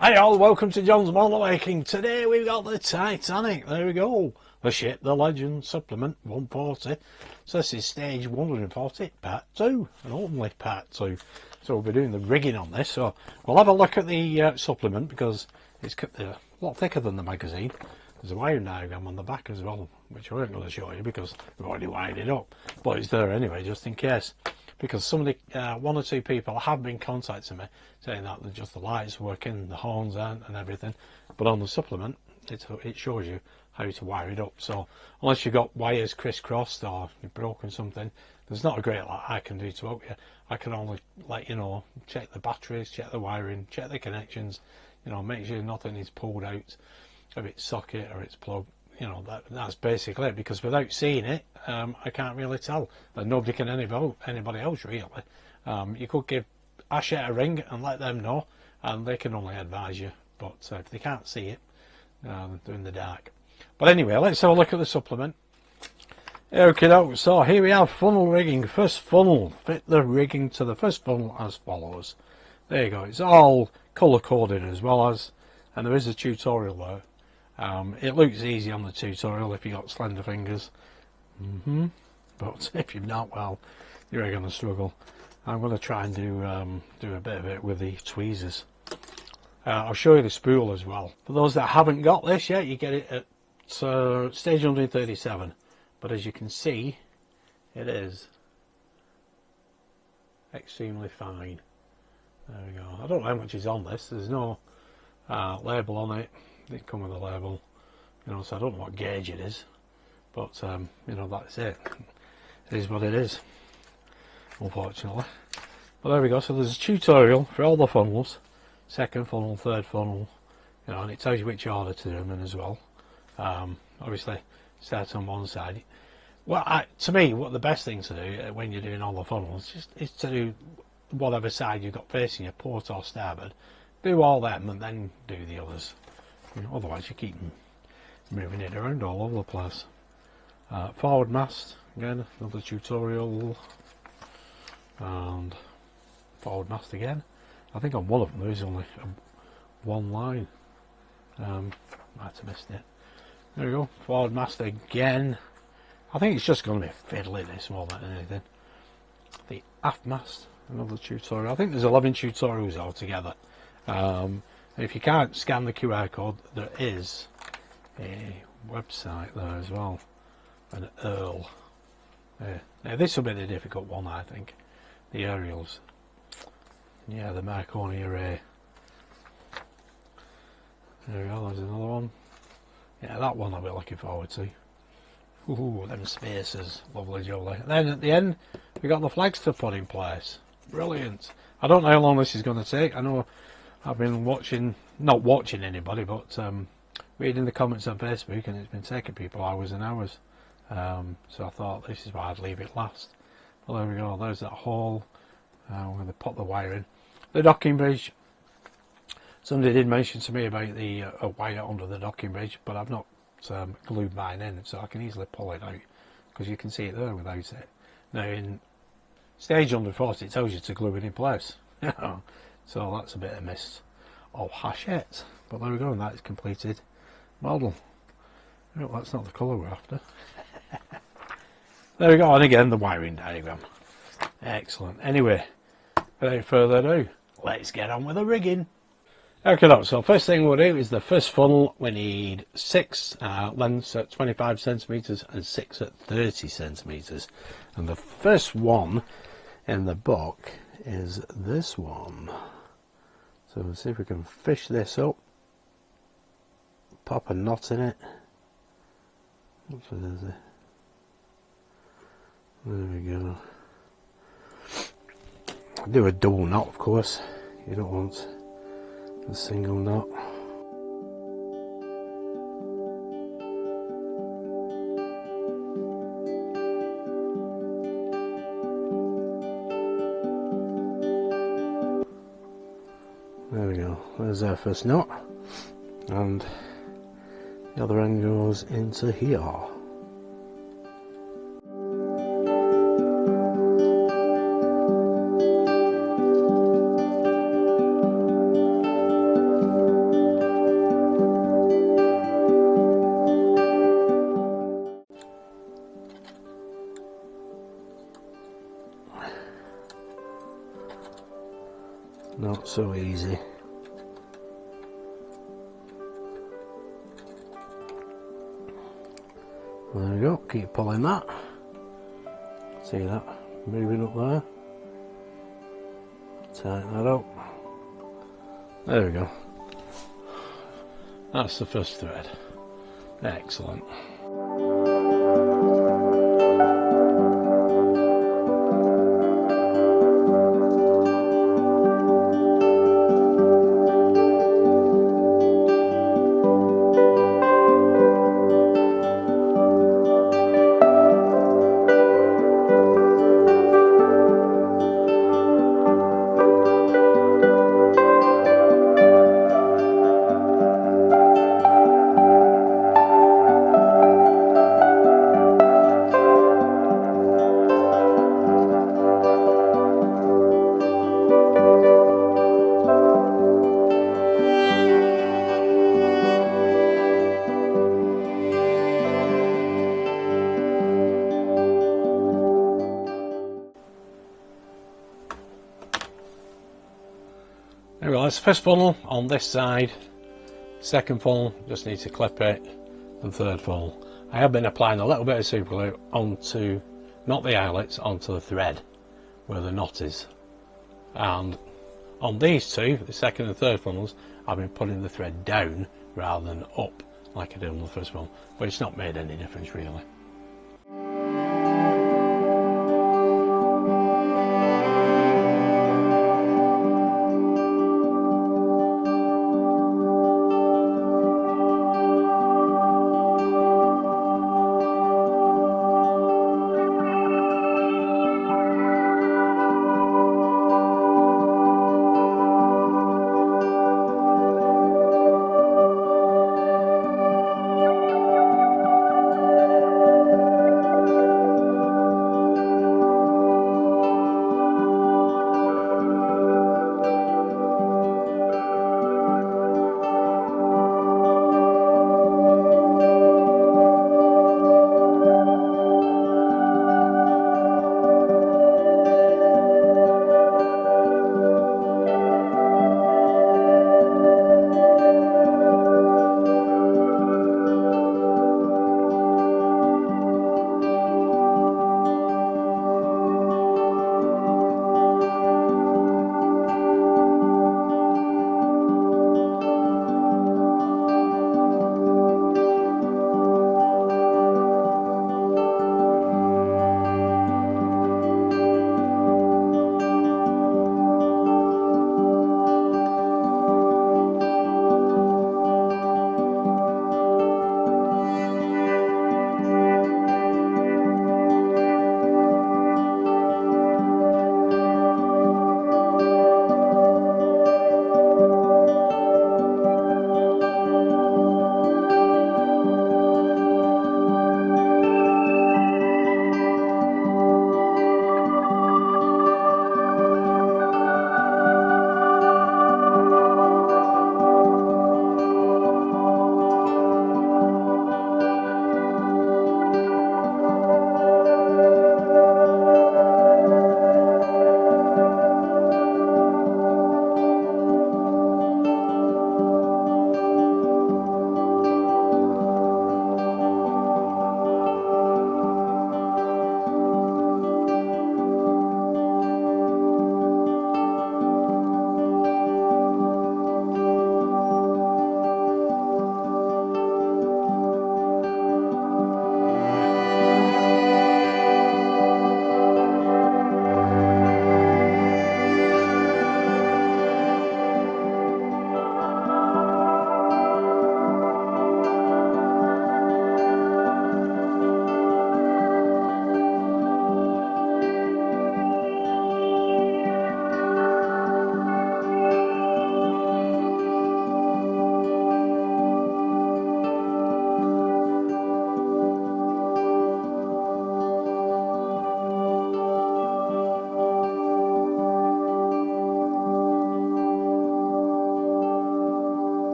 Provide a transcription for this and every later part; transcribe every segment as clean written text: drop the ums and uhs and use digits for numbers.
Hey all, welcome to John's Model Making. Today we've got the Titanic. There we go. The ship, the legend, supplement 140. So this is stage 140, part 2, and only part 2. So we'll be doing the rigging on this. So we'll have a look at the supplement because it's a lot thicker than the magazine. There's a wiring diagram on the back as well, which I weren't going to show you because we've already wired it up. But it's there anyway, just in case. Because somebody, one or two people have been contacting me saying that just the lights working, the horns aren't and everything, but on the supplement it shows you how to wire it up. So unless you've got wires crisscrossed or you've broken something, there's not a great lot I can do to help you. I can only let you know, check the batteries, check the wiring, check the connections, you know, make sure nothing is pulled out of its socket or its plug. You know, that's basically it, because without seeing it, I can't really tell, and nobody can anybody else really. You could give Ashet a ring and let them know, and they can only advise you, but if they can't see it, they're in the dark. But anyway, let's have a look at the supplement. Okay, so here we have funnel rigging. First funnel, fit the rigging to the first funnel as follows. There you go, it's all colour coded as well as, and there is a tutorial there. It looks easy on the tutorial if you've got slender fingers, but if you've not, well, you're going to struggle. I'm going to try and do a bit of it with the tweezers. I'll show you the spool as well. For those that haven't got this yet, you get it at stage 137, but as you can see, it is extremely fine. There we go. I don't know how much is on this. There's no label on it. Didn't come with a label, you know, so I don't know what gauge it is, but you know, that's it. It is what it is, unfortunately. But there we go. So there's a tutorial for all the funnels, second funnel, third funnel, you know, and it tells you which order to do them in as well. Obviously, start on one side. Well, to me, what the best thing to do when you're doing all the funnels is to do whatever side you've got facing you, port or starboard. Do all them and then do the others. You know, otherwise you keep moving it around all over the place. Forward mast, again, another tutorial, and forward mast again. I think on one of them there is only one line. Might have missed it. There we go, forward mast again. I think it's just going to be fiddly this more than anything. The aft mast, another tutorial. I think there's 11 tutorials altogether. If you can't scan the QR code, there is a website there as well, an Earl. Now this will be the difficult one, I think. The aerials. Yeah, the Marconi array. There we go, there's another one. Yeah, that one I'll be looking forward to. Ooh, them spaces, lovely jolly. Then at the end, we got the flags to put in place. Brilliant. I don't know how long this is going to take. I know I've been watching, not watching anybody, but reading the comments on Facebook, and it's been taking people hours and hours. So I thought this is why I'd leave it last. Well, there we go, there's that hole where they put the wire in. The docking bridge, somebody did mention to me about the wire under the docking bridge, but I've not glued mine in, so I can easily pull it out, because you can see it there without it. Now in stage 140 it tells you to glue it in place. So that's a bit of miss of Hachette, but there we go, and that is completed model. Oh, that's not the colour we're after. There we go, and again the wiring diagram. Excellent. Anyway, without further ado, let's get on with the rigging. Okay, so first thing we'll do is the first funnel. We need 6 lengths at 25 centimetres and 6 at 30 centimetres. And the first one in the book is this one. So we'll see if we can fish this up, pop a knot in it. Oops, there we go. Do a double knot, of course. You don't want a single knot. There we go, there's our first knot, and the other end goes into here. so easy. There we go, keep pulling that. See that moving up there? Tighten that up. There we go. That's the first thread. Excellent. There we go, that's the first funnel on this side. Second funnel, just need to clip it. And third funnel. I have been applying a little bit of super glue onto, not the eyelets, onto the thread where the knot is. And on these two, the second and third funnels, I've been putting the thread down rather than up like I did on the first one. But it's not made any difference really.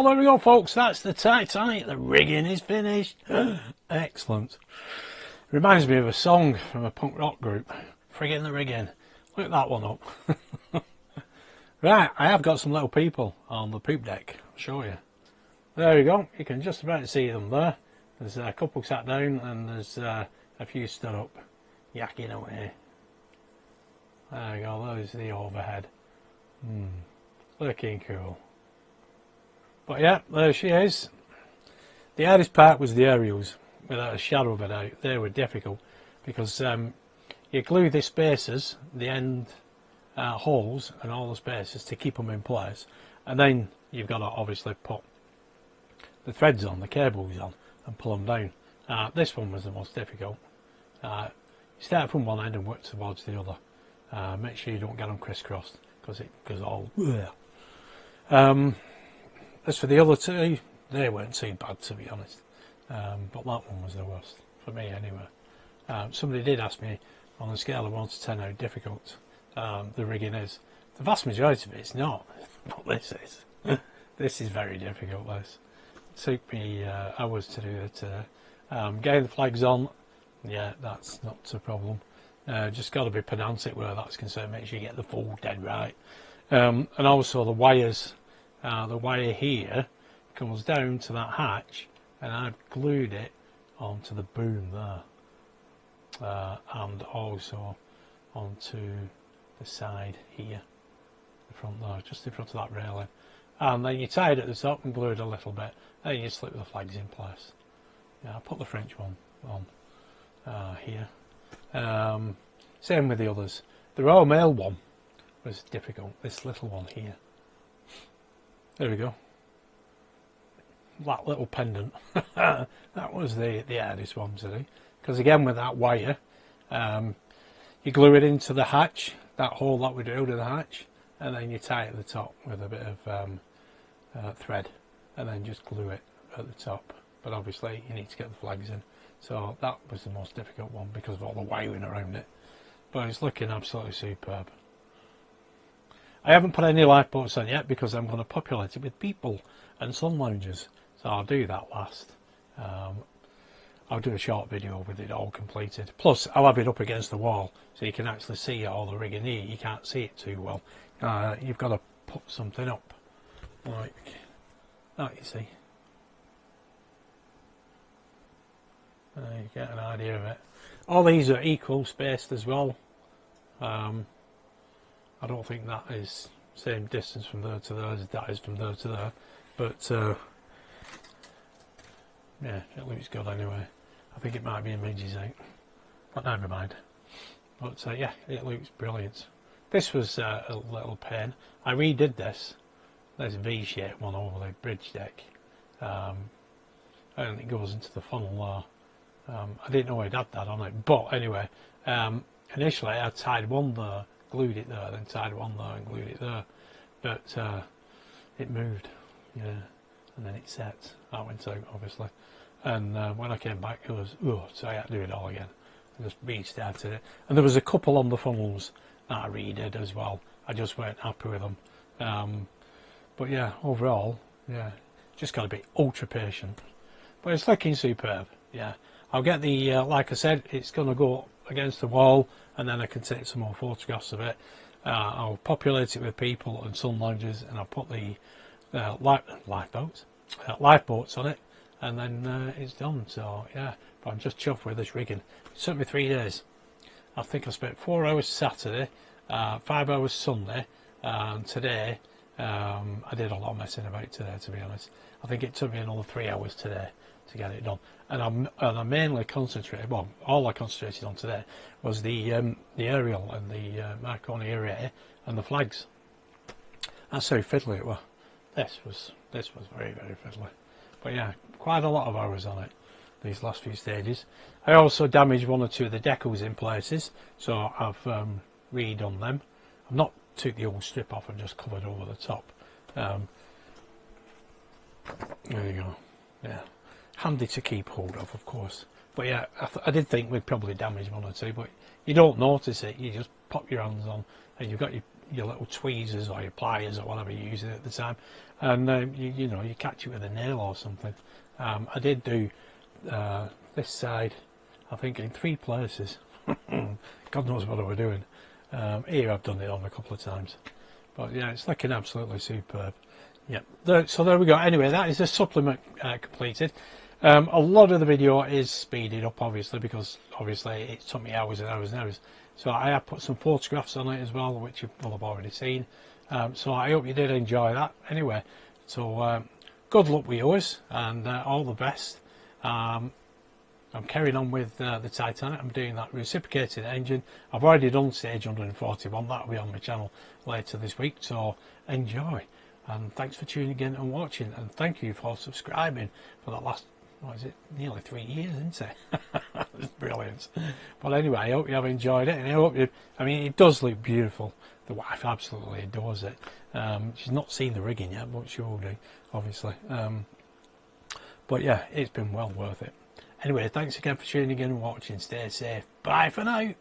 Well, there we go, folks. That's the Titanic. The rigging is finished. Excellent. Reminds me of a song from a punk rock group. Friggin' the rigging. Look that one up. Right, I have got some little people on the poop deck. I'll show you. There you go. You can just about see them there. There's a couple sat down and there's a few stood up, yakking away. There you go. There's the overhead. Looking cool. But yeah, there she is. The hardest part was the aerials, without a shadow of a doubt. They were difficult because you glue the spacers, the end holes and all the spacers to keep them in place, and then you've got to obviously put the threads on, the cables on, and pull them down. This one was the most difficult. You start from one end and work towards the other. Make sure you don't get them crisscrossed because it goes all. As for the other two, they weren't too bad, to be honest, but that one was the worst for me anyway. Somebody did ask me on a scale of 1 to 10 how difficult the rigging is. The vast majority of it's not, but this is. This is very difficult. This took me hours to do it today. Getting the flags on, yeah, that's not a problem. Just got to be pedantic where that's concerned. Make sure you get the full dead right. And also the wires. The wire here comes down to that hatch, and I've glued it onto the boom there, and also onto the side here, the front there, just in front of that railing. And then you tie it at the top and glue it a little bit, then you slip the flags in place. Yeah, I'll put the French one on here. Same with the others. The Royal Mail one was difficult, this little one here. There we go. That little pendant. That was the hardest one to do. Because again, with that wire, you glue it into the hatch, that hole that we drilled in the hatch, and then you tie it at the top with a bit of thread, and then just glue it at the top. But obviously, you need to get the flags in. So that was the most difficult one because of all the wiring around it. But it's looking absolutely superb. I haven't put any lifeboats on yet because I'm going to populate it with people and sun loungers. So I'll do that last. I'll do a short video with it all completed. Plus, I'll have it up against the wall so you can actually see all the rigging here. You can't see it too well. You've got to put something up like that, you see. You get an idea of it. All these are equal spaced as well. I don't think that is same distance from there to there as that is from there to there, but yeah, it looks good anyway. I think it might be images out, but never mind. But yeah, it looks brilliant. This was a little pain. I redid this. There's a V-shaped one over the bridge deck, and it goes into the funnel there. I didn't know I'd had that on it, but anyway, initially I tied one there, glued it there, then tied one there and glued it there, but it moved, yeah, and then it set. That went out obviously, and when I came back it was, so I had to do it all again. I just restarted it, and there was a couple on the funnels that I redid as well. I just weren't happy with them, but yeah, overall, yeah, just got to be ultra patient. But it's looking superb. Yeah, I'll get the like I said, it's going to go against the wall, and then I can take some more photographs of it. I'll populate it with people and sun loungers, and I'll put the lifeboats on it, and then it's done. So yeah, but I'm just chuffed with this rigging. It took me 3 days. I think I spent 4 hours Saturday, 5 hours Sunday, and today I did a lot of messing about today, to be honest. I think it took me another 3 hours today to get it done, and I mainly concentrated. Well, all I concentrated on today was the aerial and the Marconi array and the flags. That's how fiddly it was. This was very, very fiddly. But yeah, quite a lot of hours on it, these last few stages. I also damaged 1 or 2 of the decals in places, so I've redone them. I've not took the old strip off and just covered over the top. There you go. Yeah, handy to keep hold of course. But yeah, I did think we'd probably damage 1 or 2, but you don't notice it. You just pop your hands on, and you've got your little tweezers or your pliers or whatever you're using at the time, and you know, you catch it with a nail or something. I did do this side, I think, in 3 places. God knows what I was doing. Here I've done it on a couple of times, but yeah, it's looking absolutely superb. Yep. So there we go. Anyway, that is the supplement completed. A lot of the video is speeded up, obviously, because obviously it took me hours and hours and hours. So I have put some photographs on it as well, which you will have already seen. So I hope you did enjoy that. Anyway, so good luck with yours, and all the best. I'm carrying on with the Titanic. I'm doing that reciprocating engine. I've already done stage 141. That'll be on my channel later this week. So enjoy, and thanks for tuning in and watching, and thank you for subscribing for that last, what is it, nearly 3 years, isn't it? It's brilliant. But anyway, I hope you have enjoyed it, and I hope you, I mean, it does look beautiful. The wife absolutely adores it. She's not seen the rigging yet, but she will do, obviously. But yeah, it's been well worth it. Anyway, thanks again for tuning in and watching. Stay safe. Bye for now.